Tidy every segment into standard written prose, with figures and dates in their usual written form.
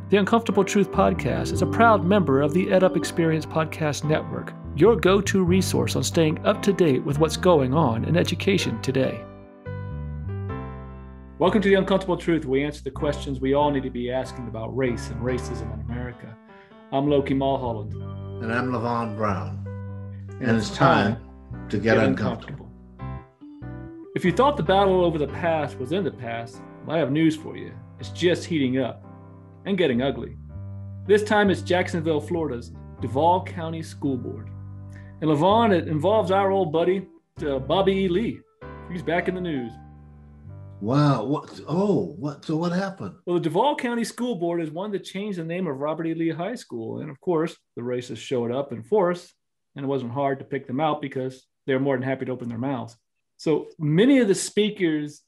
The Uncomfortable Truth Podcast is a proud member of the EdUp Experience Podcast Network, your go-to resource on staying up to date with what's going on in education today. Welcome to The Uncomfortable Truth, where we answer the questions we all need to be asking about race and racism in America. I'm Loki Mulholland. And I'm Levon Brown. And it's time to get uncomfortable. If you thought the battle over the past was in the past, well, I have news for you. It's just heating up and getting ugly. This time it's Jacksonville, Florida's Duval County School Board. And Levon, it involves our old buddy, Bobby E. Lee. He's back in the news. Wow. So what happened? Well, the Duval County School Board is one that changed the name of Robert E. Lee High School. And of course, the racists showed up in force, and it wasn't hard to pick them out because they were more than happy to open their mouths. So many of the speakers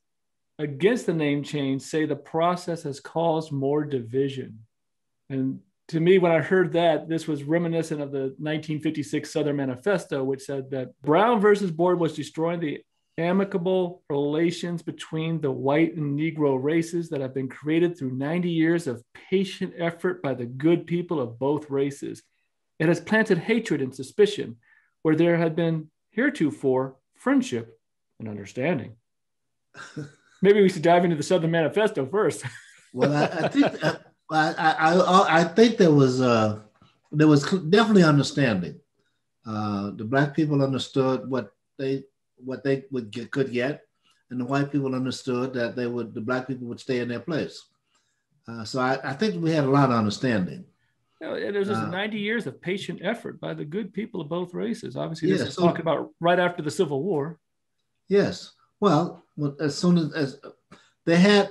against the name change say the process has caused more division. And to me, when I heard that, this was reminiscent of the 1956 Southern Manifesto, which said that Brown versus Board was destroying the amicable relations between the white and Negro races that have been created through 90 years of patient effort by the good people of both races. It has planted hatred and suspicion where there had been heretofore friendship and understanding. Maybe we should dive into the Southern Manifesto first. Well, I think there was definitely understanding. The Black people understood what they could get, and the white people understood that the Black people would stay in their place. So I think we had a lot of understanding. There's just 90 years of patient effort by the good people of both races. Obviously, this is talking about right after the Civil War. Yes. Well, as soon as they had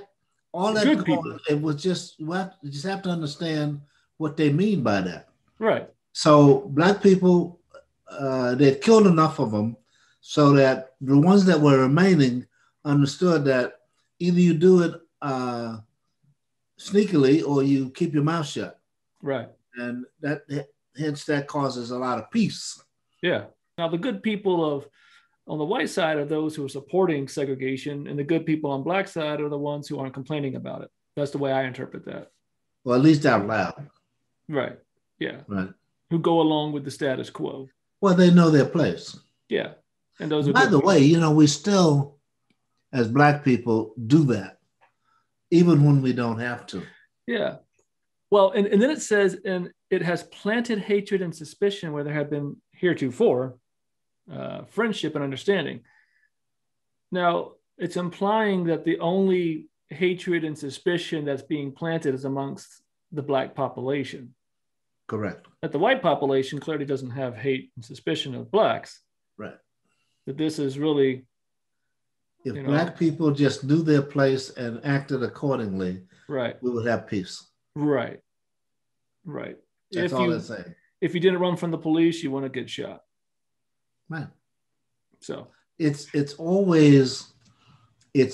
all that good going, people, it was you just have to understand what they mean by that. Right. So Black people, they had killed enough of them so that the ones that were remaining understood that either you do it sneakily or you keep your mouth shut. Right. And that causes a lot of peace. Yeah. Now the good people on the white side are those who are supporting segregation, and the good people on Black side are the ones who aren't complaining about it. That's the way I interpret that. Well, at least out loud. Right. Yeah. Right. Who go along with the status quo. Well, they know their place. Yeah. And those are By the people. way, we still, as Black people, do that, even when we don't have to. Yeah. Well, and then it says, and it has planted hatred and suspicion where there had been heretofore friendship and understanding. Now, it's implying that the only hatred and suspicion that's being planted is amongst the Black population. Correct. That the white population clearly doesn't have hate and suspicion of Blacks. Right. That this is really... If Black people just knew their place and acted accordingly, right, we would have peace. Right. Right. That's all they're saying. If you didn't run from the police, you want to get shot. Right. So it's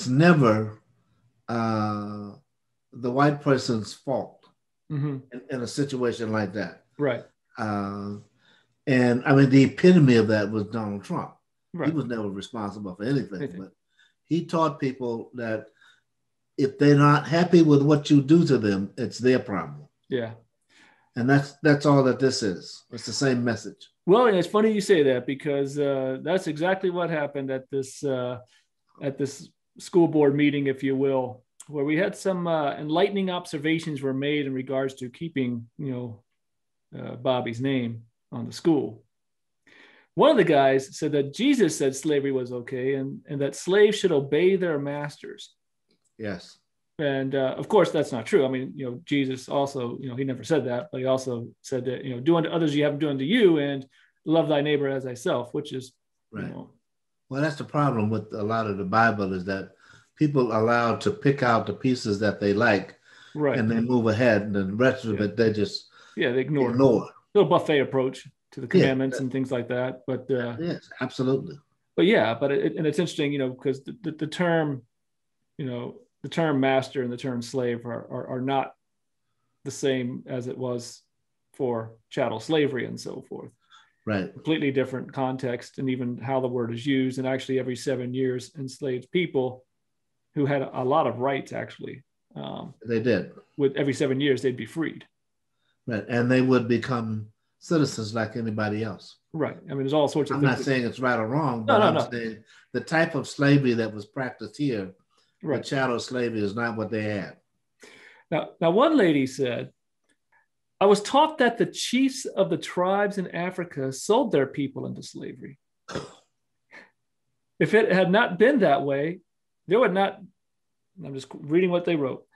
never the white person's fault in a situation like that. Right. And I mean, the epitome of that was Donald Trump. Right. He was never responsible for anything, but he taught people that if they're not happy with what you do to them, it's their problem. Yeah. And that's all that this is. It's the same message. Well, and it's funny you say that because that's exactly what happened at this school board meeting, if you will, where we had some enlightening observations were made in regards to keeping, Bobby's name on the school. One of the guys said that Jesus said slavery was okay and that slaves should obey their masters. Yes. And of course, that's not true. I mean, Jesus also, he never said that, but he also said that, do unto others you haven't done to you and love thy neighbor as thyself, which is, right. Well, that's the problem with a lot of the Bible is that people are allowed to pick out the pieces that they like, right, and they move ahead, and then the rest of it, they just they ignore. Little buffet approach to the commandments and things like that. But yes, absolutely. But it's interesting, because the term, the term master and the term slave are not the same as it was for chattel slavery and so forth. Right. Completely different context and even how the word is used. And actually every 7 years enslaved people who had a lot of rights actually They did. With every 7 years, they'd be freed. Right. And they would become citizens like anybody else. Right. I mean, there's all sorts of I'm things. not saying it's right or wrong, No, but no, I'm no. saying the type of slavery that was practiced here, Right. the chattel slavery, is not what they had. Now, one lady said, I was taught that the chiefs of the tribes in Africa sold their people into slavery. If it had not been that way, there would not, I'm just reading what they wrote,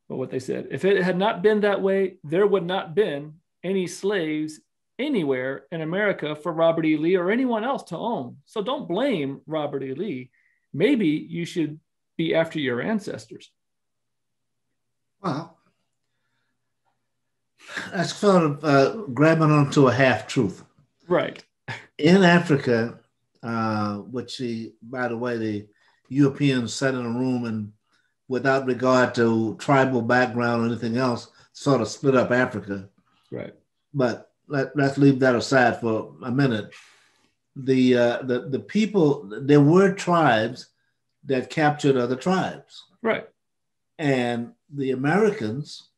but what they said. If it had not been that way, there would not been any slaves anywhere in America for Robert E. Lee or anyone else to own. So don't blame Robert E. Lee. Maybe you should be after your ancestors. Well, that's sort of grabbing onto a half-truth. Right. In Africa, which, by the way, the Europeans sat in a room and without regard to tribal background or anything else, sort of split up Africa. Right. But let's leave that aside for a minute. The people, there were tribes that captured other tribes. Right. And the Americans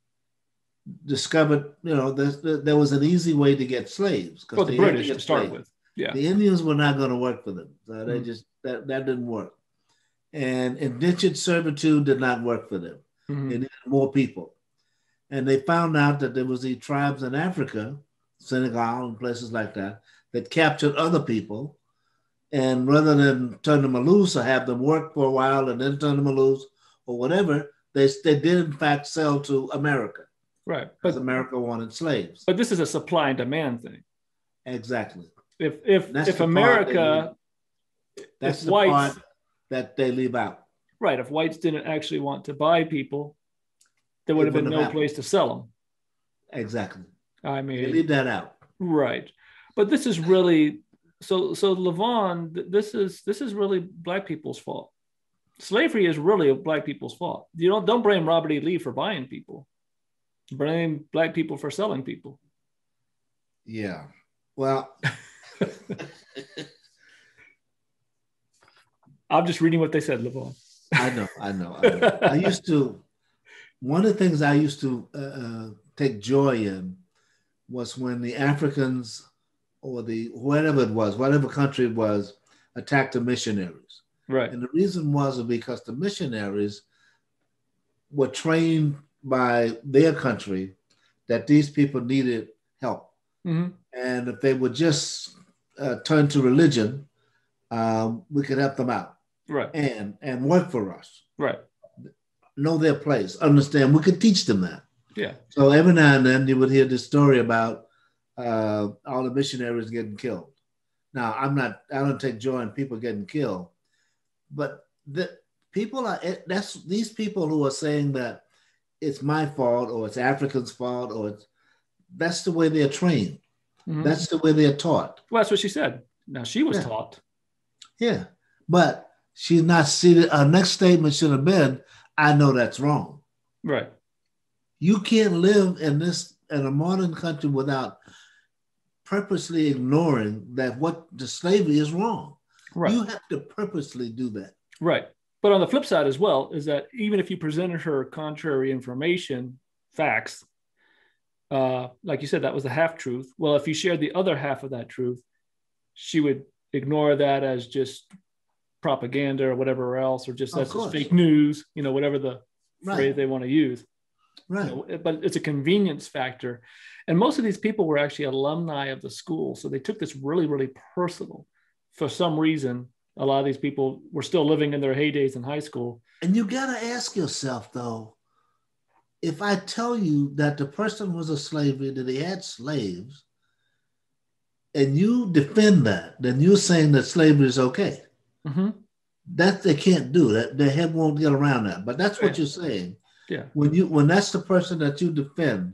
discovered, there was an easy way to get slaves. Well, the British to start with. Yeah. The Indians were not going to work for them. So they just, that didn't work. And indentured servitude did not work for them. They needed more people. And they found out that there was these tribes in Africa, Senegal and places like that, that captured other people. And rather than turn them loose or have them work for a while and then turn them loose or whatever, they did in fact sell to America. Right. Because America wanted slaves. But this is a supply and demand thing. Exactly. If America, that's if the whites, part that they leave out. Right. If whites didn't actually want to buy people, there would have been no place to sell them. Exactly. I mean, they leave that out. Right. But this is really so Levon, this is really Black people's fault. Slavery is really Black people's fault. You don't blame Robert E. Lee for buying people. Blame Black people for selling people. Yeah. Well, I'm just reading what they said, Levon. I know. One of the things I used to take joy in was when the Africans or whatever country it was, attacked the missionaries. Right. And the reason was because the missionaries were trained by their country that these people needed help. Mm-hmm. And if they would just turn to religion, we could help them out. Right. And work for us. Right. Know their place, understand. We could teach them that. Yeah. So every now and then you would hear this story about all the missionaries getting killed. Now, I don't take joy in people getting killed, but these people who are saying that it's my fault or it's Africans' fault that's the way they're trained. Mm-hmm. That's the way they're taught. Well, that's what she said. Now, she was taught. Yeah. But she's not seated. Her next statement should have been, I know that's wrong. Right. You can't live in a modern country without purposely ignoring that what the slavery is wrong. Right. You have to purposely do that. Right. But on the flip side as well is that even if you presented her contrary information, facts, like you said, that was the half truth. Well, if you shared the other half of that truth, she would ignore that as just propaganda or whatever else, or just that's just fake news, whatever the phrase they want to use. Right. But it's a convenience factor. And most of these people were actually alumni of the school. So they took this really, really personal. For some reason, a lot of these people were still living in their heydays in high school. And you got to ask yourself, though, if I tell you that the person was a slave, that he had slaves, and you defend that, then you're saying that slavery is okay. Mm-hmm. That they can't do. That their head won't get around that. But that's what you're saying. Yeah. When that's the person that you defend,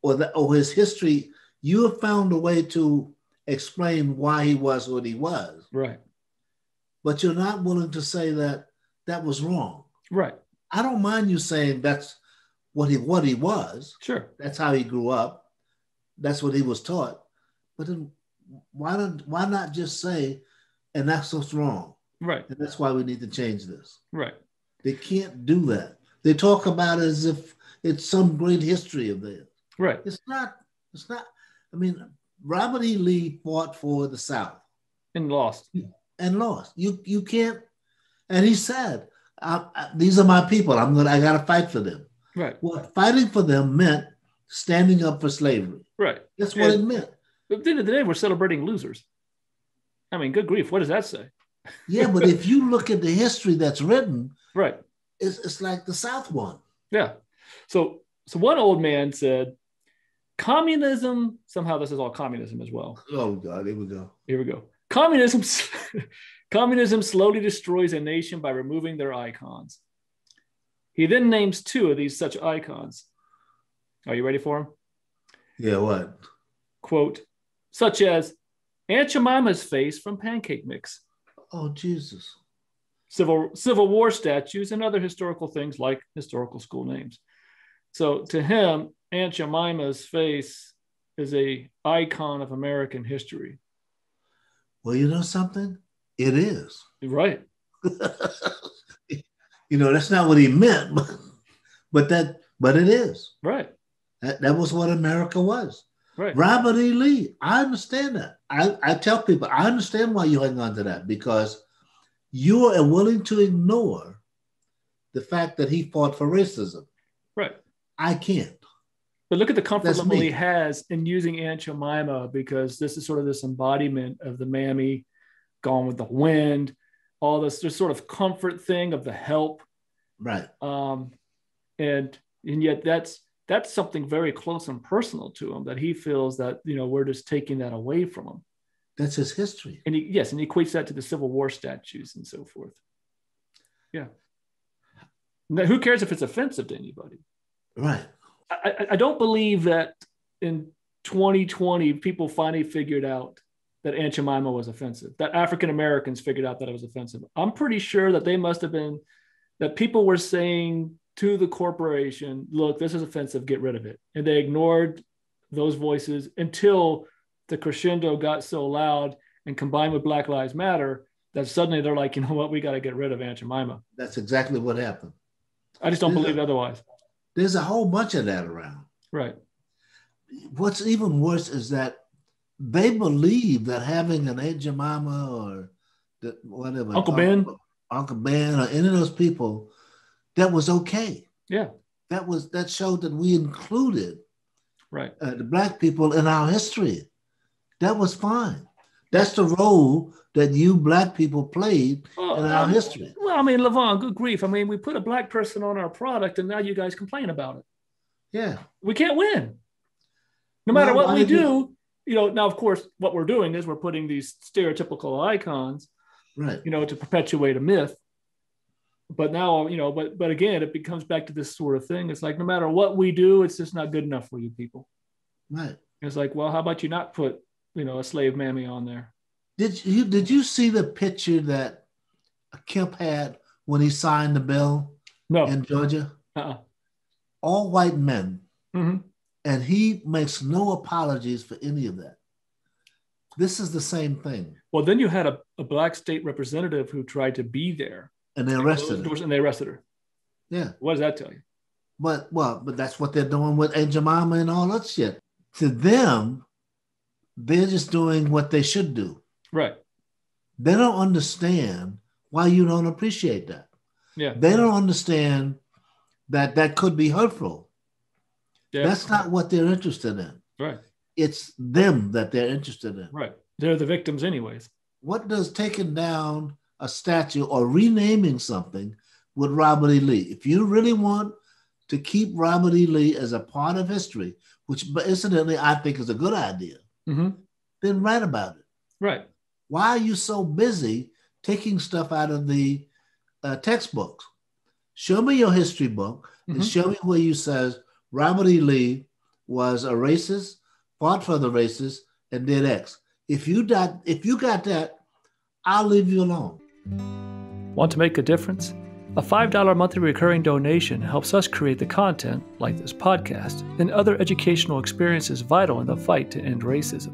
or his history, you have found a way to explain why he was what he was. Right. But you're not willing to say that was wrong. Right. I don't mind you saying that's what he was. Sure. That's how he grew up. That's what he was taught. But then why not just say, and that's what's wrong? Right. And that's why we need to change this. Right. They can't do that. They talk about it as if it's some great history of theirs. Right. It's not. It's not. I mean, Robert E. Lee fought for the South and lost. And lost. You can't. And he said, "These are my people. I got to fight for them." Right. Well, fighting for them meant standing up for slavery. Right. That's what it meant. But at the end of the day, we're celebrating losers. I mean, good grief. What does that say? Yeah, but if you look at the history that's written, right, it's like the South won. Yeah. So one old man said, communism, somehow this is all communism as well. Oh, God, here we go. Here we go. Communism slowly destroys a nation by removing their icons. He then names two of these such icons. Are you ready for them? Yeah, what? Quote, such as Aunt Jemima's face from Pancake Mix. Oh, Jesus. Civil War statues and other historical things like historical school names. So to him, Aunt Jemima's face is an icon of American history. Well, you know something? It is. Right. That's not what he meant, but it is. Right. That was what America was. Right. Robert E. Lee, I understand that. I tell people, I understand why you hang on to that, because you are willing to ignore the fact that he fought for racism. Right. I can't. But look at the comfort level he has in using Aunt Jemima, because this is sort of this embodiment of the mammy, Gone with the Wind, all this sort of comfort thing of the help. Right. And yet that's something very close and personal to him, that he feels that, we're just taking that away from him. That's his history. And he equates that to the Civil War statues and so forth. Yeah. Now, who cares if it's offensive to anybody? Right. I don't believe that in 2020, people finally figured out that Aunt Jemima was offensive, that African Americans figured out that it was offensive. I'm pretty sure that that people were saying to the corporation, look, this is offensive, get rid of it. And they ignored those voices until the crescendo got so loud and combined with Black Lives Matter that suddenly they're like, you know what, we got to get rid of Aunt Jemima. That's exactly what happened. I just don't believe otherwise. There's a whole bunch of that around. Right. What's even worse is that they believe that having an Aunt Jemima or whatever, Uncle Ben or any of those people, that was okay. Yeah. That showed that we included the Black people in our history. That was fine. That's the role that you Black people played in our history. Well, I mean, Levon, good grief. I mean, we put a Black person on our product and now you guys complain about it. Yeah. We can't win. No matter what we do, now, of course, what we're doing is we're putting these stereotypical icons, right, to perpetuate a myth. But now, but again, it becomes back to this sort of thing. It's like, no matter what we do, it's just not good enough for you people. Right. It's like, well, how about you not put, a slave mammy on there? Did you see the picture that Kemp had when he signed the bill in Georgia? All white men. Mm-hmm. And he makes no apologies for any of that. This is the same thing. Well, then you had a Black state representative who tried to be there. And they arrested her. And they arrested her. Yeah. What does that tell you? But that's what they're doing with Aunt Jemima and all that shit. To them, they're just doing what they should do. Right. They don't understand why you don't appreciate that. Yeah. They don't understand that could be hurtful. Yeah. That's not what they're interested in. Right. It's them that they're interested in. Right. They're the victims anyways. What does taking down a statue or renaming something with Robert E. Lee? If you really want to keep Robert E. Lee as a part of history, which incidentally I think is a good idea, mm-hmm. then write about it. Right. Why are you so busy taking stuff out of the textbooks? Show me your history book and show me where you says Robert E. Lee was a racist, fought for the racists, and did X. If you got that, I'll leave you alone. Want to make a difference? A $5 monthly recurring donation helps us create the content, like this podcast, and other educational experiences vital in the fight to end racism.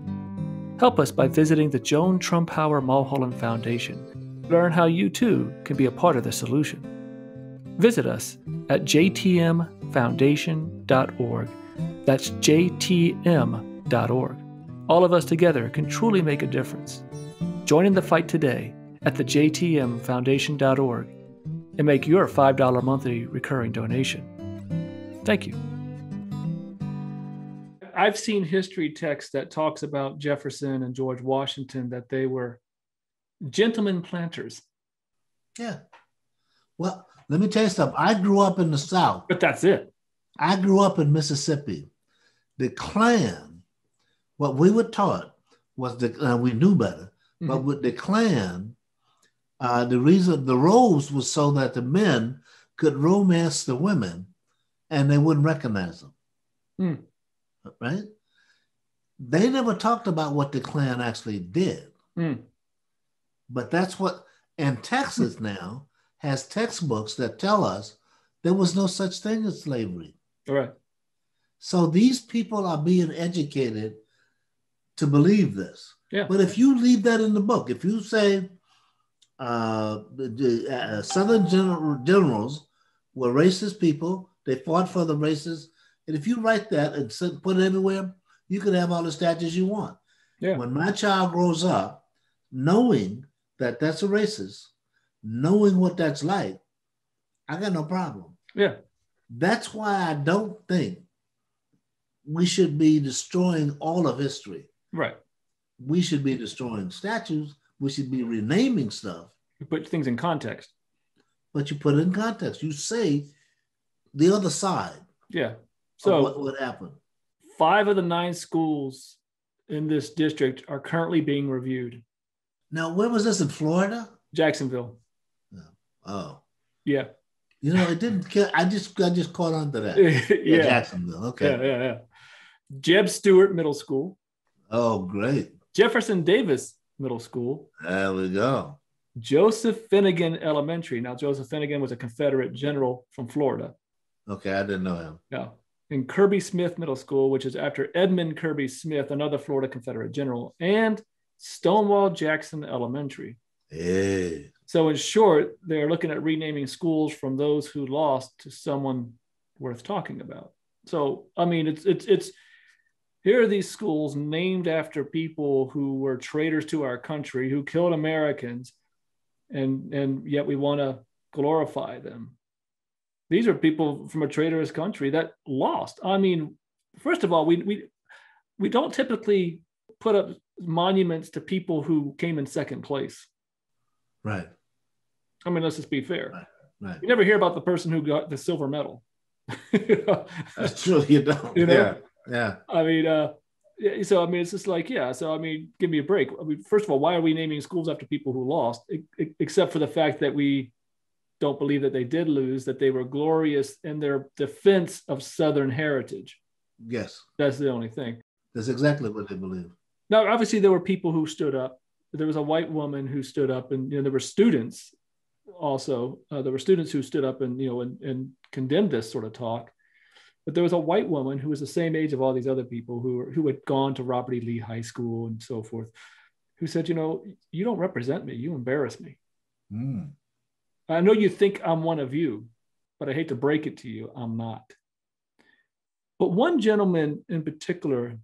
Help us by visiting the Joan Trumpauer Mulholland Foundation. Learn how you too can be a part of the solution. Visit us at jtmfoundation.org. That's jtm.org. All of us together can truly make a difference. Join in the fight today at the jtmfoundation.org and make your $5 monthly recurring donation. Thank you. I've seen history texts that talks about Jefferson and George Washington, that they were gentlemen planters. Yeah. Well, let me tell you something. I grew up in the South. But that's it. I grew up in Mississippi. The Klan, what we were taught was we knew better, but with the Klan, the reason the robes was so that the men could romance the women and they wouldn't recognize them. Right? They never talked about what the Klan actually did. But that's what, and Texas now has textbooks that tell us there was no such thing as slavery. All right. So these people are being educated to believe this. Yeah. But if you leave that in the book, if you say the Southern generals were racist people, they fought for the races, and if you write that and put it everywhere, you can have all the statues you want. Yeah. When my child grows up, knowing that that's a racist, knowing what that's like, I got no problem. Yeah. That's why I don't think we should be destroying all of history. Right. We should be destroying statues. We should be renaming stuff. You put things in context. But you put it in context. You say the other side. Yeah. So what happened? 5 of the 9 schools in this district are currently being reviewed. Now, where was this, in Florida? Jacksonville. Oh. Yeah. You know, it didn't kill. I just caught on to that. Yeah. Jacksonville. Okay. Yeah. Jeb Stuart Middle School. Oh, great. Jefferson Davis Middle School. There we go. Joseph Finnegan Elementary. Now, Joseph Finnegan was a Confederate general from Florida. Okay, I didn't know him. Yeah. And Kirby Smith Middle School, which is after Edmund Kirby Smith, another Florida Confederate general, and Stonewall Jackson Elementary. Hey. So in short, they're looking at renaming schools from those who lost to someone worth talking about. So, I mean, it's here are these schools named after people who were traitors to our country, who killed Americans, and yet we want to glorify them. These are people from a traitorous country that lost. I mean, first of all, we don't typically put up monuments to people who came in second place. Right. I mean, let's just be fair. Right. You never hear about the person who got the silver medal. That's true. You don't. You know? Yeah. I mean, so I mean, it's just like, yeah. So I mean, give me a break. I mean, first of all, why are we naming schools after people who lost? Except for the fact that we don't believe that they did lose, that they were glorious in their defense of Southern heritage. Yes. That's the only thing. That's exactly what they believe. Now, obviously, there were people who stood up. There was a white woman who stood up, and there were students also. There were students who stood up and condemned this sort of talk. But there was a white woman who was the same age of all these other people who had gone to Robert E. Lee High School and so forth, who said, you don't represent me. You embarrass me. I know you think I'm one of you, but I hate to break it to you, I'm not. But one gentleman in particular,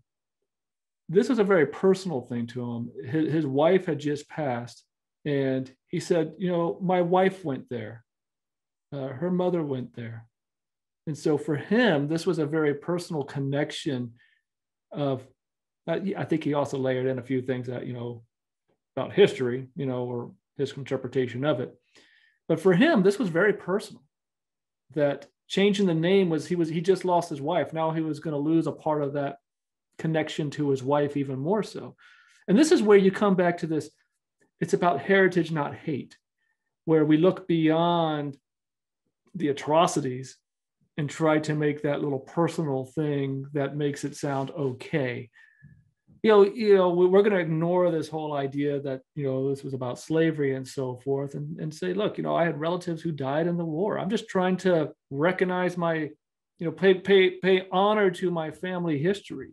this was a very personal thing to him. His wife had just passed, and he said, my wife went there. Her mother went there. And so for him, this was a very personal connection of, I think he also layered in a few things that, about history, or his interpretation of it. But for him, this was very personal, that changing the name he just lost his wife. Now he was going to lose a part of that connection to his wife even more so. And this is where you come back to this. It's about heritage, not hate, where we look beyond the atrocities and try to make that little personal thing that makes it sound okay. We're going to ignore this whole idea that, this was about slavery and so forth, and say, look, I had relatives who died in the war. I'm just trying to recognize my, pay honor to my family history.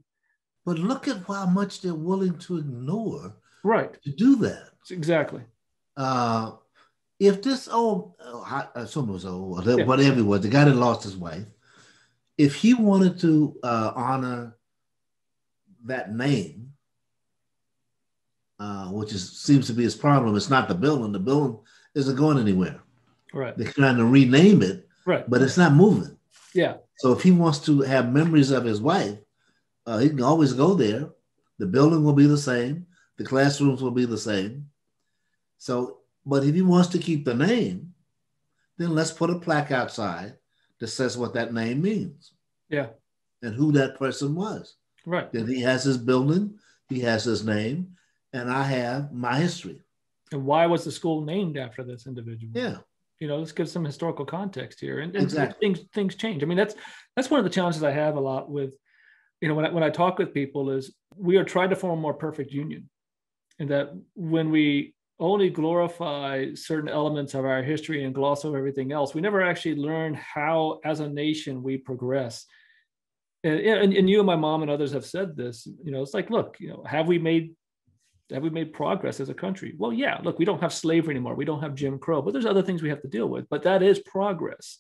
But look at how much they're willing to ignore. Right. To do that. Exactly. if this old, I assume it was old, Yeah, whatever it was, the guy that lost his wife, if he wanted to honor that name, which seems to be his problem, it's not the building. The building isn't going anywhere. right, They're trying to rename it, right. but it's not moving. Yeah, So if he wants to have memories of his wife, he can always go there. The building will be the same. The classrooms will be the same. So, but if he wants to keep the name, then let's put a plaque outside that says what that name means yeah, and who that person was. right. Then he has his building, he has his name, and I have my history. And why was the school named after this individual? Yeah, Let's give some historical context here, and exactly. things change. I mean, that's one of the challenges I have a lot with, when I talk with people is we are trying to form a more perfect union, and that when we only glorify certain elements of our history and gloss over everything else, we never actually learn how, as a nation, we progress. And you and my mom and others have said this. It's like, look, have we made progress as a country? Well, yeah, look, we don't have slavery anymore. We don't have Jim Crow, but there's other things we have to deal with. But that is progress.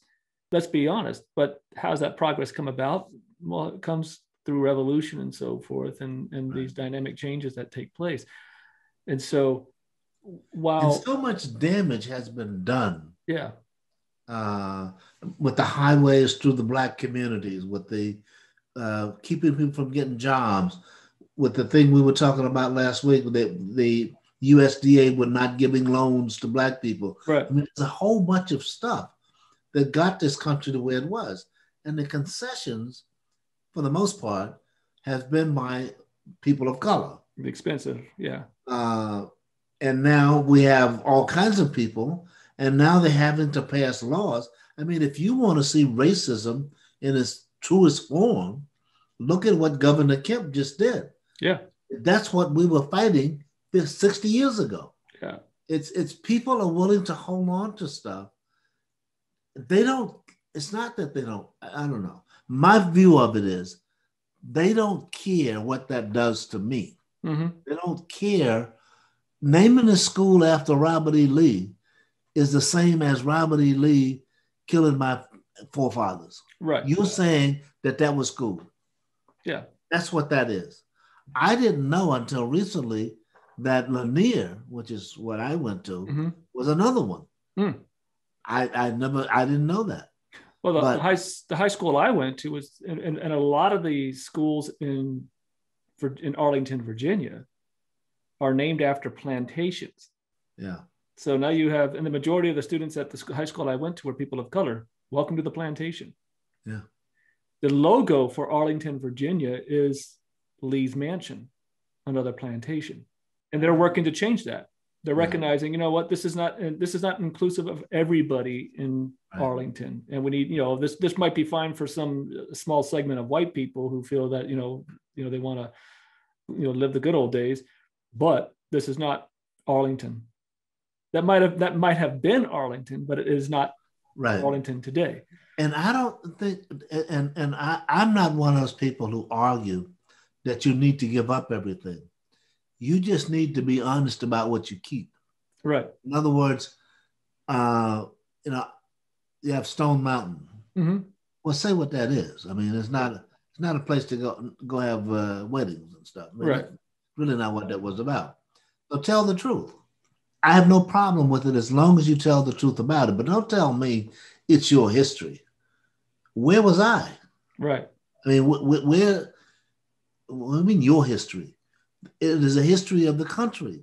Let's be honest. But how's that progress come about? Well, it comes through revolution and so forth, and Right. these dynamic changes that take place. And so And while, so much damage has been done yeah, uh, with the highways through the Black communities, with the keeping people from getting jobs, with the thing we were talking about last week, that the USDA were not giving loans to Black people. right, I mean, there's a whole bunch of stuff that got this country to where it was. And the concessions, for the most part, have been by people of color. expensive, yeah, Uh, and now we have all kinds of people, and now they're having to pass laws. I mean, if you want to see racism in its truest form, look at what Governor Kemp just did. yeah, That's what we were fighting 60 years ago. yeah, It's people are willing to hold on to stuff. They don't, it's not that they don't, I don't know. My view of it is they don't care what that does to me. mm-hmm. They don't care. Naming a school after Robert E. Lee is the same as Robert E. Lee killing my forefathers. Right, You're saying that was cool. yeah, That's what that is. I didn't know until recently that Lanier, which is what I went to, mm-hmm. was another one. Mm. I didn't know that. Well, the But high school I went to was, and a lot of the schools in Arlington, Virginia, are named after plantations. yeah, So now you have, and the majority of the students at the high school I went to were people of color. Welcome to the plantation. yeah. The logo for Arlington, Virginia is Lee's Mansion, another plantation. And they're working to change that. They're recognizing, you know what, this is not inclusive of everybody in Arlington. And we need, this might be fine for some small segment of white people who feel that, they want to, live the good old days, but this is not Arlington. That might have been Arlington, but it is not Arlington today. And I don't think, and I'm not one of those people who argue that you need to give up everything. You just need to be honest about what you keep. Right. In other words, you have Stone Mountain. Mm-hmm. Well, say what that is. I mean, it's not a place to go have weddings and stuff. I mean, right. That's really not what that was about. So tell the truth. I have no problem with it as long as you tell the truth about it. But don't tell me it's your history. Where was I? Right. I mean, what do you mean your history? It is a history of the country.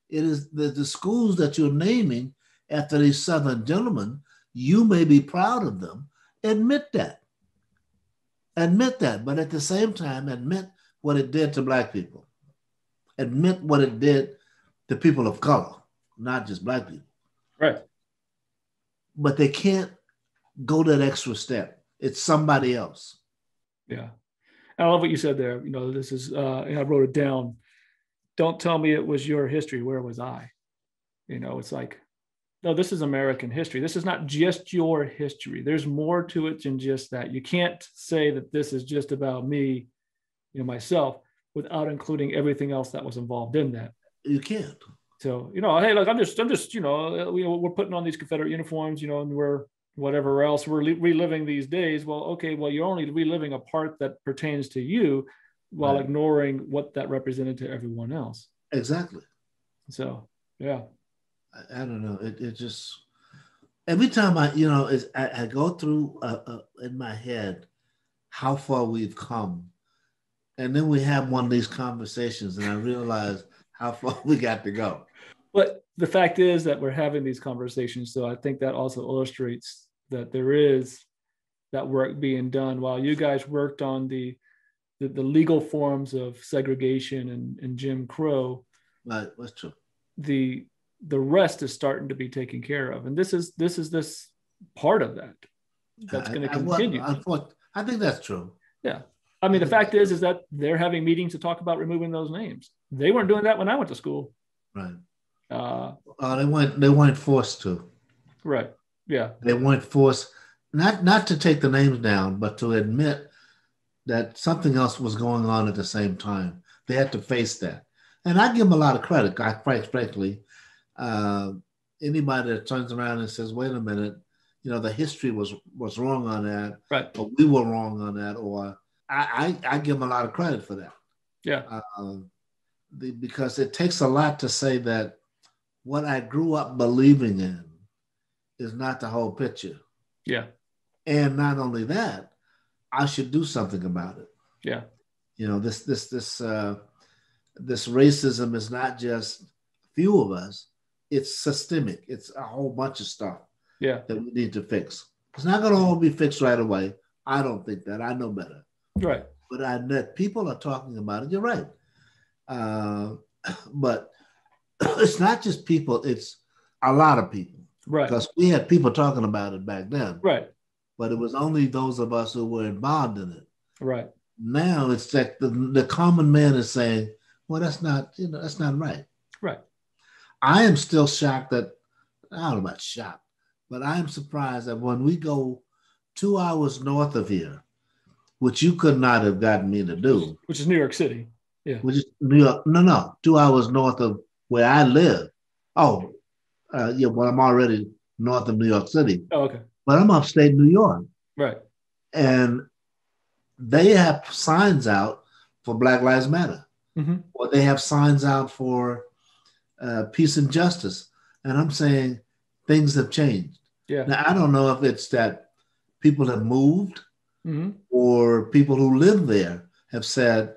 It is the schools that you're naming after these Southern gentlemen. You may be proud of them. Admit that. But at the same time, admit what it did to Black people. Admit what it did to people of color, not just Black people. Right. But they can't go that extra step. It's somebody else. Yeah. I love what you said there. This is, I wrote it down. Don't tell me it was your history. Where was I? It's like, no, this is American history. This is not just your history. There's more to it than just that. You can't say that this is just about me, myself, without including everything else that was involved in that. You can't. So, hey, look, I'm just, we're putting on these Confederate uniforms, and we're whatever else we're reliving these days. Well, okay, well, you're only reliving a part that pertains to you while ignoring what that represented to everyone else. Exactly. So, yeah. I don't know. It just, every time I go through in my head how far we've come. And then we have one of these conversations and I realize how far we got to go. But the fact is that we're having these conversations. So I think that also illustrates that there is that work being done while you guys worked on the legal forms of segregation and Jim Crow. Right, that's true. The rest is starting to be taken care of. And this is this part of that's going to continue. I think that's true. Yeah. I mean, the fact is that they're having meetings to talk about removing those names. They weren't doing that when I went to school. Right. They weren't forced to. Right. Yeah. They weren't forced not to take the names down, but to admit that something else was going on at the same time. They had to face that. And I give them a lot of credit, quite frankly. Anybody that turns around and says, wait a minute, the history was wrong on that, right? Or we were wrong on that, or I give them a lot of credit for that. Yeah. Because it takes a lot to say that what I grew up believing in is not the whole picture. Yeah. And not only that, I should do something about it. Yeah. This racism is not just a few of us, it's systemic. It's a whole bunch of stuff that we need to fix. It's not going to all be fixed right away. I don't think that. I know better. Right. But I know people are talking about it. You're right. But it's not just people, it's a lot of people. Right. Because we had people talking about it back then. Right. But it was only those of us who were involved in it. Right. Now it's like the common man is saying, well, that's not right. Right. I am still shocked I don't know about shocked, but I am surprised that when we go 2 hours north of here, which you could not have gotten me to do. Which is New York City. Yeah. Which is New York. No, 2 hours north of where I live. Oh, well, I'm already north of New York City. Oh, okay. But I'm upstate New York. Right. And they have signs out for Black Lives Matter. Mm-hmm. Or they have signs out for peace and justice. And I'm saying things have changed. Yeah. Now, I don't know if it's that people have moved mm-hmm. or people who live there have said,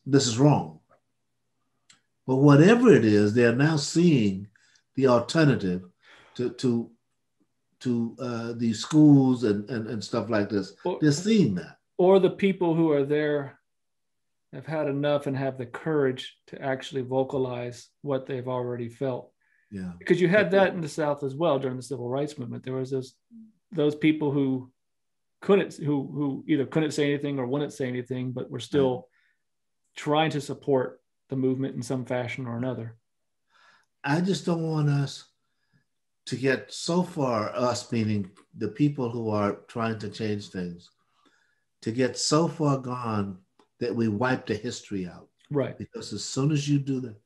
this is wrong. But whatever it is, they're now seeing the alternative to these schools and stuff like this. They're seeing that. Or the people who are there have had enough and have the courage to actually vocalize what they've already felt. Yeah. Because you had that in the South as well during the Civil Rights Movement. There was those people who either couldn't say anything or wouldn't say anything, but were still trying to support the movement in some fashion or another. I just don't want us to get so far, us meaning the people who are trying to change things, to get so far gone that we wipe the history out. Right. Because as soon as you do that,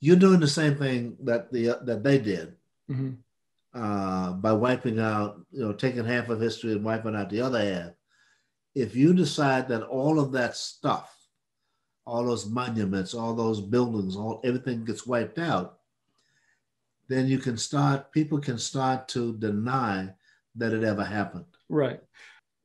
you're doing the same thing that they did mm-hmm. By wiping out, taking half of history and wiping out the other half. If you decide that all of that stuff, all those monuments, all those buildings, everything gets wiped out, then people can start to deny that it ever happened. Right.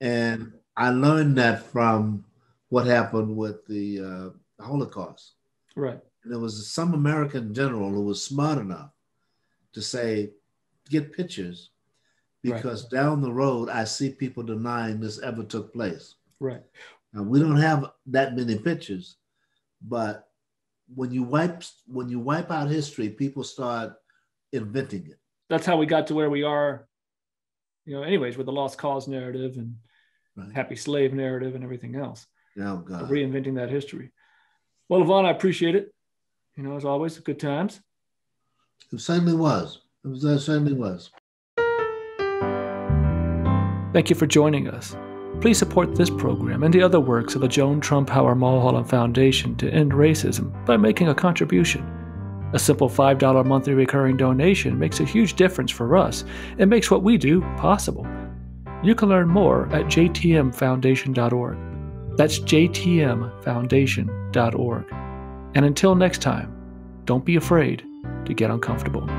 And I learned that from what happened with the Holocaust. Right. And there was some American general who was smart enough to say, get pictures, because down the road, I see people denying this ever took place. Right. Now, we don't have that many pictures, but when you wipe out history, people start inventing it. That's how we got to where we are, anyways, with the lost cause narrative and happy slave narrative and everything else. Oh, God. Reinventing that history. Well, Yvonne, I appreciate it. As always, good times. It certainly was. It certainly was. Thank you for joining us. Please support this program and the other works of the Joan Trumpauer Mulholland Foundation to End Racism by making a contribution. A simple $5 monthly recurring donation makes a huge difference for us and makes what we do possible. You can learn more at jtmfoundation.org. That's jtmfoundation.org. And until next time, don't be afraid to get uncomfortable.